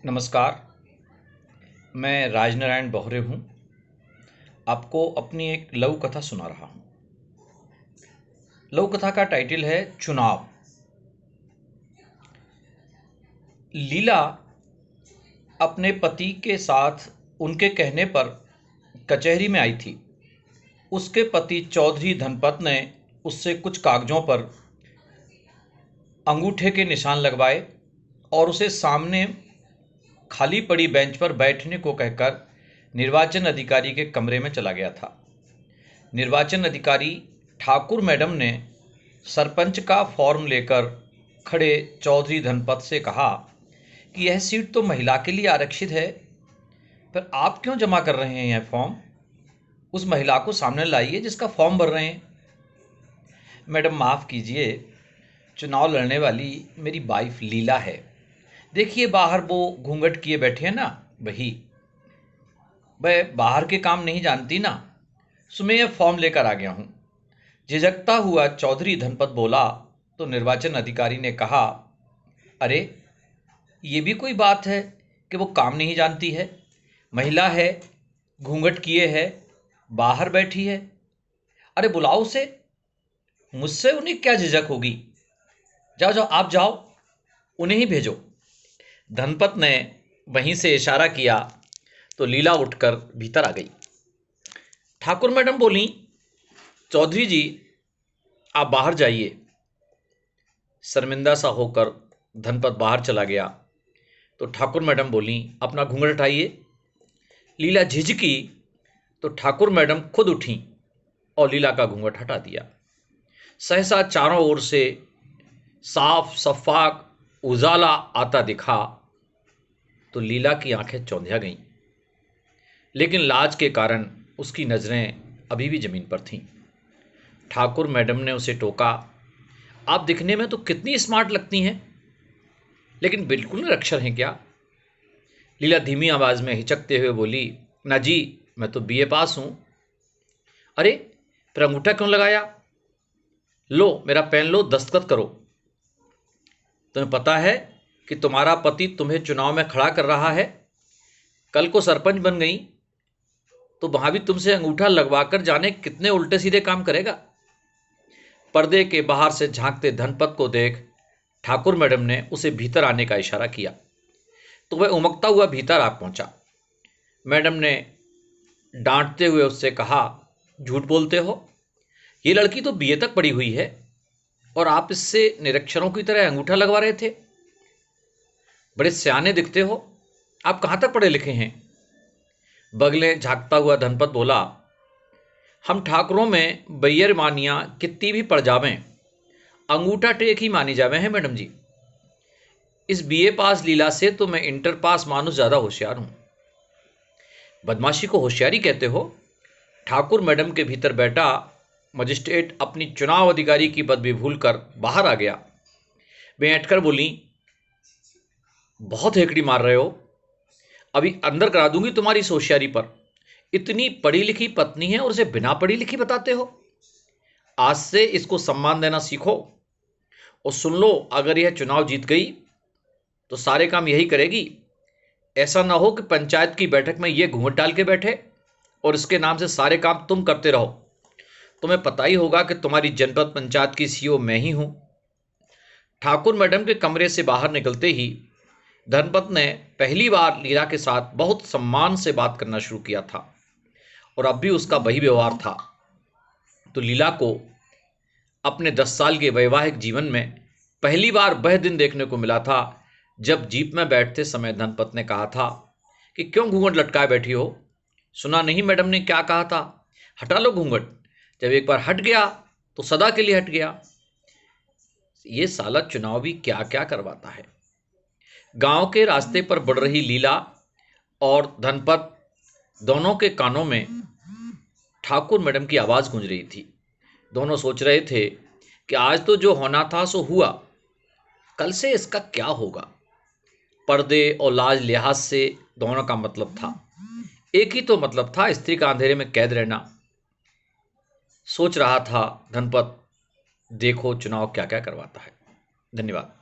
नमस्कार। मैं राजनारायण बोहरे हूँ। आपको अपनी एक लघु कथा सुना रहा हूँ। लघु कथा का टाइटल है चुनाव। लीला अपने पति के साथ उनके कहने पर कचहरी में आई थी। उसके पति चौधरी धनपत ने उससे कुछ कागजों पर अंगूठे के निशान लगवाए और उसे सामने खाली पड़ी बेंच पर बैठने को कहकर निर्वाचन अधिकारी के कमरे में चला गया था। निर्वाचन अधिकारी ठाकुर मैडम ने सरपंच का फॉर्म लेकर खड़े चौधरी धनपत से कहा कि यह सीट तो महिला के लिए आरक्षित है, पर आप क्यों जमा कर रहे हैं यह फॉर्म? उस महिला को सामने लाइए जिसका फॉर्म भर रहे हैं। मैडम माफ़ कीजिए, चुनाव लड़ने वाली मेरी वाइफ लीला है। देखिए बाहर वो घूंघट किए बैठे हैं ना, वही। वह बाहर के काम नहीं जानती ना, सो मैं यह फॉर्म लेकर आ गया हूँ। झिझकता हुआ चौधरी धनपत बोला तो निर्वाचन अधिकारी ने कहा, अरे ये भी कोई बात है कि वो काम नहीं जानती है? महिला है, घूंघट किए है, बाहर बैठी है। अरे बुलाओ उसे। मुझसे उन्हें क्या झिझक होगी? जाओ जाओ, आप जाओ, उन्हें ही भेजो। धनपत ने वहीं से इशारा किया तो लीला उठकर भीतर आ गई। ठाकुर मैडम बोली, चौधरी जी आप बाहर जाइए। शर्मिंदा सा होकर धनपत बाहर चला गया तो ठाकुर मैडम बोली, अपना घूंघट हटाइए। लीला झिझकी तो ठाकुर मैडम खुद उठी और लीला का घूंघट हटा दिया। सहसा चारों ओर से साफ शफाक उजाला आता दिखा तो लीला की आंखें चौंधिया गईं, लेकिन लाज के कारण उसकी नज़रें अभी भी ज़मीन पर थीं। ठाकुर मैडम ने उसे टोका, आप दिखने में तो कितनी स्मार्ट लगती हैं, लेकिन बिल्कुल निरक्षर हैं क्या? लीला धीमी आवाज़ में हिचकते हुए बोली, ना जी, मैं तो बीए पास हूँ। अरे फिर अंगूठा क्यों लगाया? लो मेरा पेन लो, दस्तखत करो। तुम्हें पता है कि तुम्हारा पति तुम्हें चुनाव में खड़ा कर रहा है? कल को सरपंच बन गई तो वहां भी तुमसे अंगूठा लगवाकर जाने कितने उल्टे सीधे काम करेगा। पर्दे के बाहर से झांकते धनपत को देख ठाकुर मैडम ने उसे भीतर आने का इशारा किया तो वह उमकता हुआ भीतर आ पहुंचा। मैडम ने डांटते हुए उससे कहा, झूठ बोलते हो, ये लड़की तो बीए तक पढ़ी हुई है और आप इससे निरक्षरों की तरह अंगूठा लगवा रहे थे। बड़े सियाने दिखते हो, आप कहाँ तक पढ़े लिखे हैं? बगले झांकता हुआ धनपत बोला, हम ठाकुरों में बैयर मानिया कितनी भी पड़ जावें, अंगूठा टेक ही मानी जावे हैं मैडम जी। इस बीए पास लीला से तो मैं इंटर पास मानुस ज़्यादा होशियार हूँ। बदमाशी को होशियारी कहते हो? ठाकुर मैडम के भीतर बैठा मजिस्ट्रेट अपनी चुनाव अधिकारी की पदवी भूलकर बाहर आ गया। वे ऐंठकर बोली, बहुत हेकड़ी मार रहे हो, अभी अंदर करा दूंगी तुम्हारी इस होशियारी पर। इतनी पढ़ी लिखी पत्नी है और उसे बिना पढ़ी लिखी बताते हो। आज से इसको सम्मान देना सीखो और सुन लो, अगर यह चुनाव जीत गई तो सारे काम यही करेगी। ऐसा ना हो कि पंचायत की बैठक में ये घूंघट डाल के बैठे और इसके नाम से सारे काम तुम करते रहो। तुम्हें पता ही होगा कि तुम्हारी जनपद पंचायत की सीईओ मैं ही हूं। ठाकुर मैडम के कमरे से बाहर निकलते ही धनपत ने पहली बार लीला के साथ बहुत सम्मान से बात करना शुरू किया था और अब भी उसका वही व्यवहार था। तो लीला को अपने 10 साल के वैवाहिक जीवन में पहली बार वह दिन देखने को मिला था जब जीप में बैठते समय धनपत ने कहा था कि क्यों घूंघट लटकाए बैठी हो? सुना नहीं मैडम ने क्या कहा था? हटा लो घूंघट। जब एक बार हट गया तो सदा के लिए हट गया। ये साला चुनाव भी क्या क्या करवाता है। गांव के रास्ते पर बढ़ रही लीला और धनपत दोनों के कानों में ठाकुर मैडम की आवाज़ गूंज रही थी। दोनों सोच रहे थे कि आज तो जो होना था सो हुआ, कल से इसका क्या होगा। पर्दे और लाज लिहाज से दोनों का मतलब था, एक ही तो मतलब था, स्त्री का अंधेरे में कैद रहना। सोच रहा था धनपत, देखो चुनाव क्या क्या करवाता है। धन्यवाद।